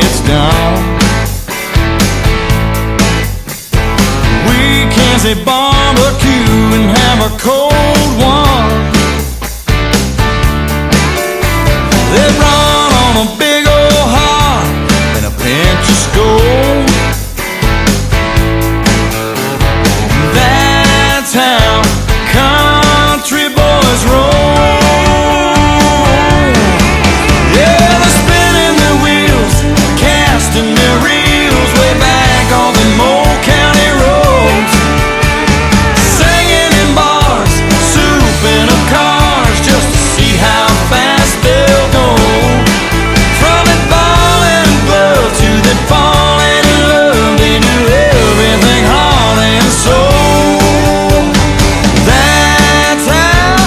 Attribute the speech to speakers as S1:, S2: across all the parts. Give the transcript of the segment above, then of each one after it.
S1: it's done. We can say barbecue and have a cold one. They run on a big old heart and a pinch of gold. That's how country boys roll. Yeah, they're spinning their wheels, casting their reels way back on the old county roads, singing in bars, souping up cars just to see how fast they'll go. From that falling in love to that falling in love, they do everything heart and soul. That's how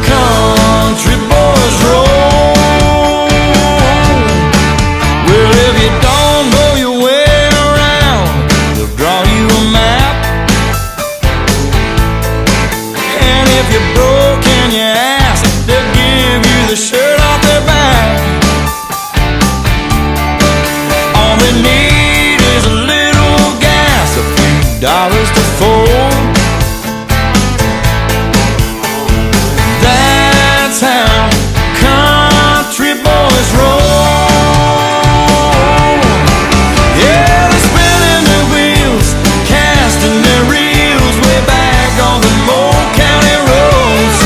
S1: country boys roll. Well, if you don't know your way around, they'll draw you a map. And if you're broke and you ask, they'll give you the shirt off their back. All they need is a little gas, a few dollars to fold. That's how country boys roll. Yeah, they're spinning their wheels, casting their reels way back on the old county roads,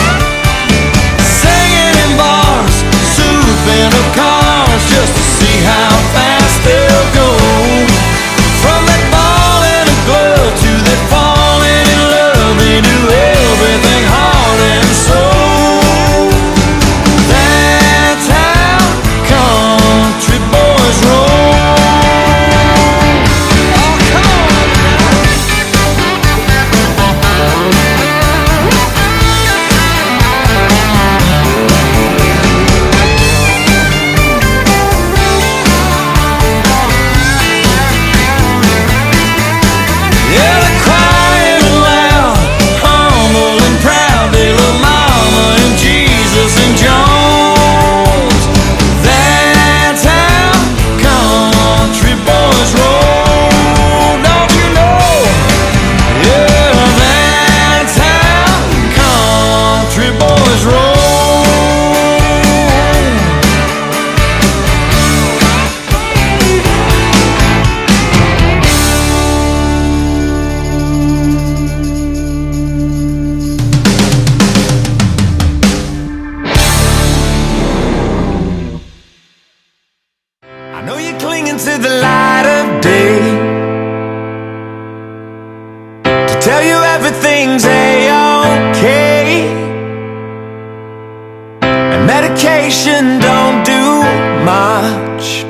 S1: singing in bars, souping up cars just to see how fast they'll go. From that falling in love to that falling in love, they do everything heart and soul. That's how country boys roll. Oh, come on now. Yeah, they're crying loud, humble and proud. They love Mama and Jesus and Jones. That's how country boys roll. Don't you know? Yeah, that's how country boys roll. I know you're clinging to the light of day, to tell you everything's a-okay, and medication don't do much.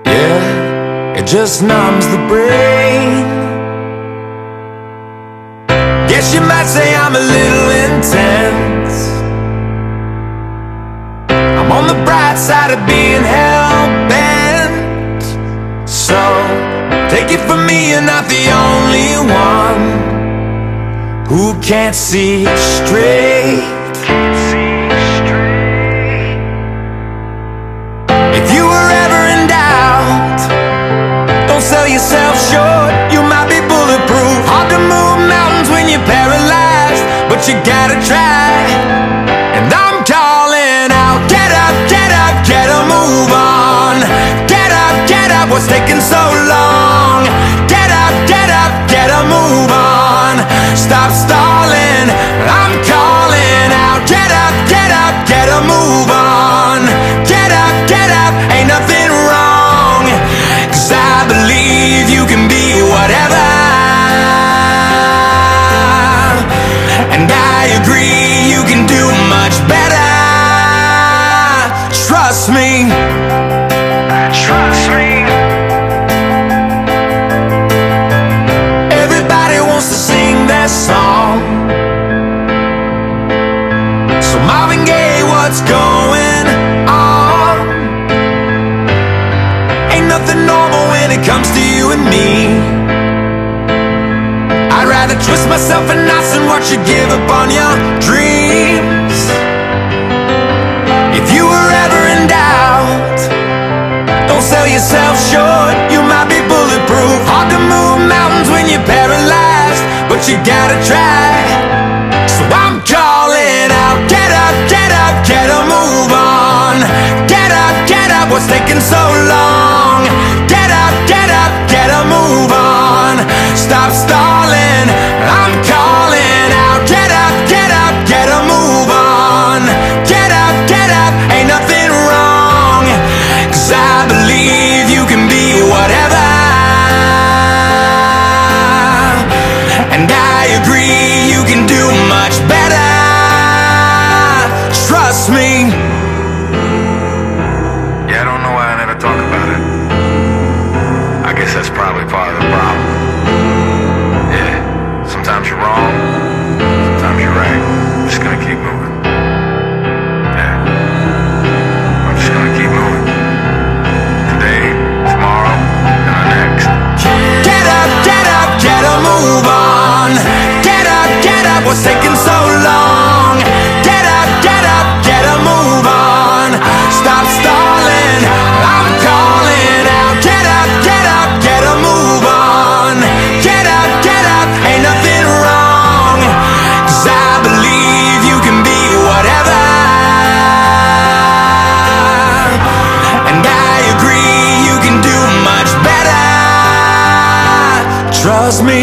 S1: Yeah, it just numbs the brain. Guess you might say I'm a little intense. I'm on the bright side of being hell-bent. So, take it from me, you're not the only one who can't see straight. If you were ever in doubt, don't sell yourself short. You might be bulletproof. Hard to move mountains when you're paralyzed, but you gotta try. And I'm calling out, get up, get up, get a move on. Get up, what's taking so long? Get up, get a move on. Stop stalling, I'm calling out. Get up, get a move on. Get up, ain't nothing wrong. 'Cause I believe you can be whatever. And I agree you can do much better. Trust me. Trust me. Everybody wants to sing their song. So Marvin Gaye, what's going on? Ain't nothing normal when it comes to you and me. I'd rather twist myself in knots than watch you give up on your dreams. If you were ever in doubt, don't sell yourself short, you might be bulletproof. Hard to move mountains when you're paralyzed, but you gotta try. So I'm calling out, get up, get up, get a move on. Get up, what's taking so long? Get up, get a move on. Stop stalling, I'm calling out. Get up, get a move on. Get up, ain't nothing wrong. 'Cause I believe you can be whatever. And I agree you can do much better. Trust me.
S2: Yeah, I don't know why I never talk about it. I guess that's probably part of the problem. Yeah, sometimes you're wrong, sometimes you're right. I'm just gonna keep moving. Yeah, I'm just gonna keep moving. Today, tomorrow, and the next.
S1: Get up, get a move on. Get up, what's taking so long? Get up, get a move on. Stop stalling, I'm calling out. Get up, get a move on. Get up, ain't nothing wrong. 'Cause I believe you can be whatever. And I agree you can do much better. Trust me.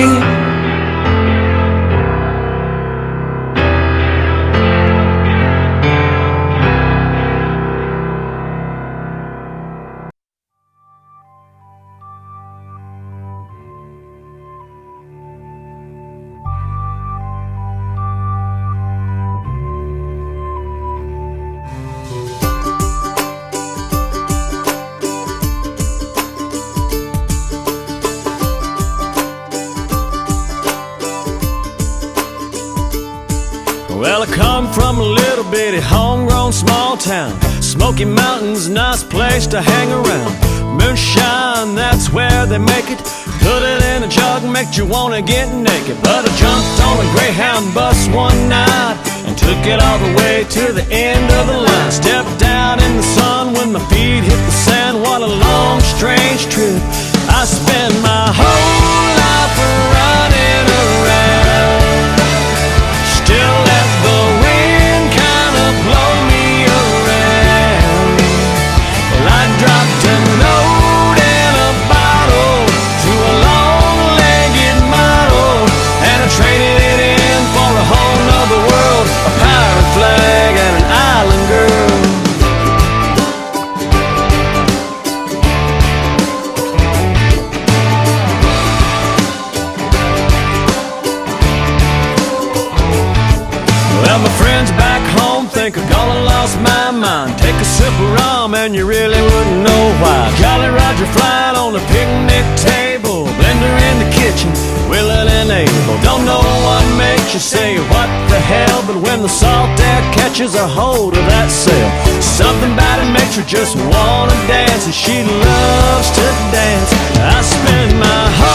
S3: Well, I come from a little bitty homegrown small town. Smoky Mountains, nice place to hang around. Moonshine, that's where they make it. Put it in a jug, make you wanna get naked. But I jumped on a Greyhound bus one night and took it all the way to the end of the line. Stepped down in the sun when my feet hit the sand. What a long, strange trip. I spent my whole life running around. Still let the wind kind of blow me around. Well, I dropped a note in a bottle to a long-legged model, and I traded it in for a whole nother world, a pirate flag and an island girl. Well, my friends back home think I've gone and lost my mind. Take a sip of rum and you really wouldn't know why. Jolly Roger flying on a picnic table, blender in the kitchen, willing and able. Don't know what makes you say what the hell, but when the salt air catches a hold of that sail, something about it makes her just wanna dance, and she loves to dance. I spend my whole